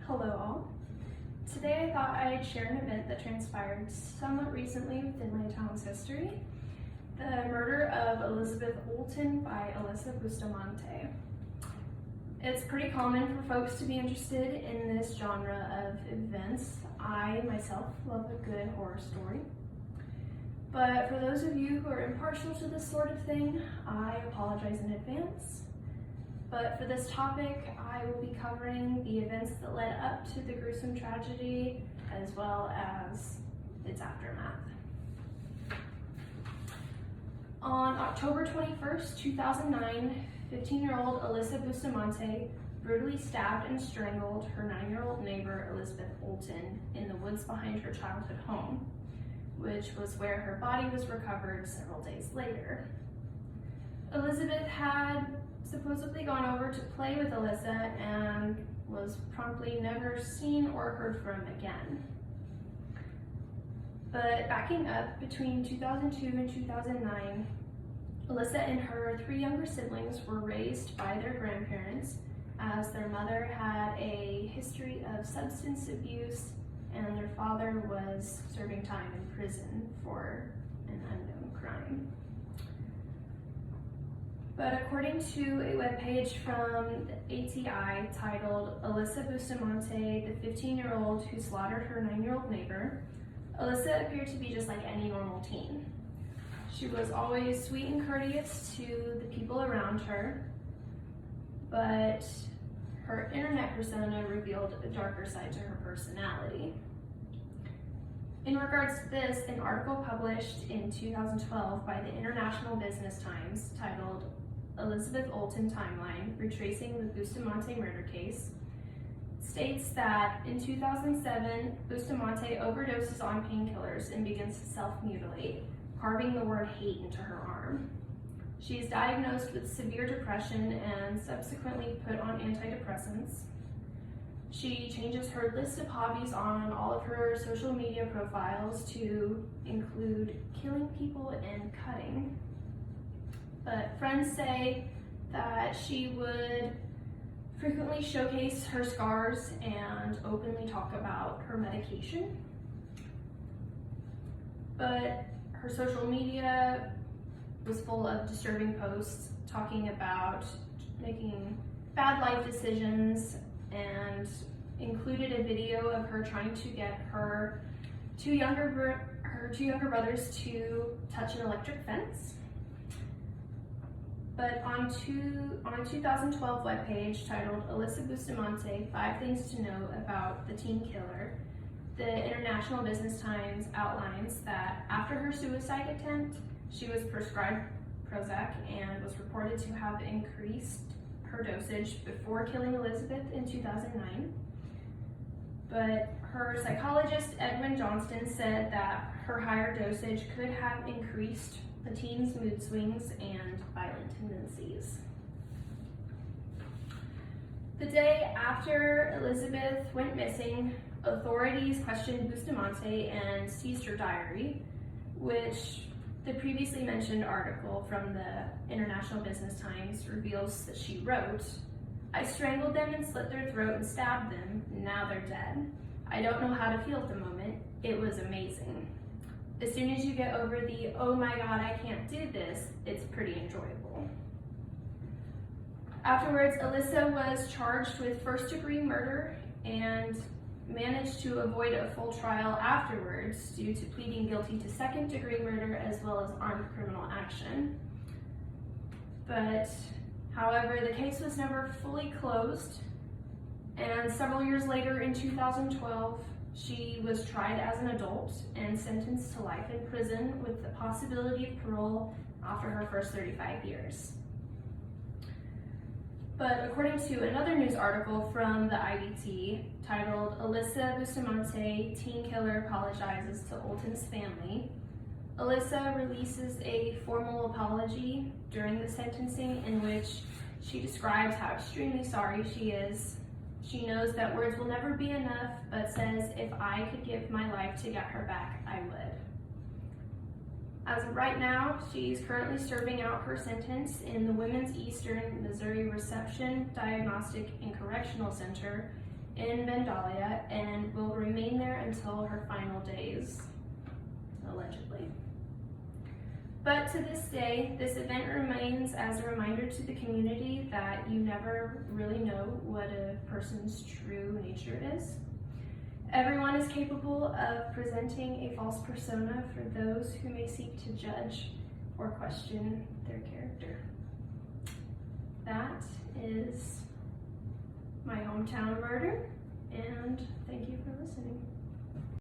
Hello all. Today I thought I'd share an event that transpired somewhat recently within my town's history, the murder of Elizabeth Olten by Alyssa Bustamante. It's pretty common for folks to be interested in this genre of events. I myself love a good horror story. But for those of you who are impartial to this sort of thing, I apologize in advance. But for this topic, I will be covering the events that led up to the gruesome tragedy, as well as its aftermath. On October 21st, 2009, 15-year-old Alyssa Bustamante brutally stabbed and strangled her 9-year-old neighbor, Elizabeth Olten, in the woods behind her childhood home, which was where her body was recovered several days later. Elizabeth had supposedly gone over to play with Alyssa and was promptly never seen or heard from again. But backing up, between 2002 and 2009, Alyssa and her 3 younger siblings were raised by their grandparents, as their mother had a history of substance abuse and their father was serving time in prison for an unknown crime. But according to a webpage from the ATI titled Alyssa Bustamante, the 15-year-old who slaughtered her 9-year-old neighbor, Alyssa appeared to be just like any normal teen. She was always sweet and courteous to the people around her, but her internet persona revealed a darker side to her personality. In regards to this, an article published in 2012 by the International Business Times titled Elizabeth Olten Timeline, Retracing the Bustamante Murder Case, states that in 2007, Bustamante overdoses on painkillers and begins to self-mutilate, carving the word hate into her arm. She is diagnosed with severe depression and subsequently put on antidepressants. She changes her list of hobbies on all of her social media profiles to include killing people and cutting. But friends say that she would frequently showcase her scars and openly talk about her medication. But her social media was full of disturbing posts talking about making bad life decisions, and included a video of her trying to get her two younger brothers to touch an electric fence. But on a 2012 webpage titled Alyssa Bustamante, 5 Things to Know About the Teen Killer, the International Business Times outlines that after her suicide attempt, she was prescribed Prozac and was reported to have increased her dosage before killing Elizabeth in 2009. But her psychologist, Edwin Johnston, said that her higher dosage could have increased the teen's mood swings and violent tendencies. The day after Elizabeth went missing, authorities questioned Bustamante and seized her diary, which the previously mentioned article from the International Business Times reveals that she wrote, "I strangled them and slit their throat and stabbed them. Now they're dead. I don't know how to feel at the moment. It was amazing. As soon as you get over the, oh my God, I can't do this, it's pretty enjoyable." Afterwards, Alyssa was charged with first-degree murder and managed to avoid a full trial afterwards due to pleading guilty to second-degree murder as well as armed criminal action. But, however, the case was never fully closed, and several years later in 2012, she was tried as an adult and sentenced to life in prison with the possibility of parole after her first 35 years. But according to another news article from the IBT titled Alyssa Bustamante, Teen Killer Apologizes to Olten's Family, Alyssa releases a formal apology during the sentencing in which she describes how extremely sorry she is. She knows that words will never be enough, but says, if I could give my life to get her back, I would. As of right now, she's currently serving out her sentence in the Women's Eastern Missouri Reception, Diagnostic, and Correctional Center in Vandalia and will remain there until her final days, allegedly. But to this day, this event remains as a reminder to the community that you never really know what a person's true nature is. Everyone is capable of presenting a false persona for those who may seek to judge or question their character. That is my hometown murder, and thank you for listening.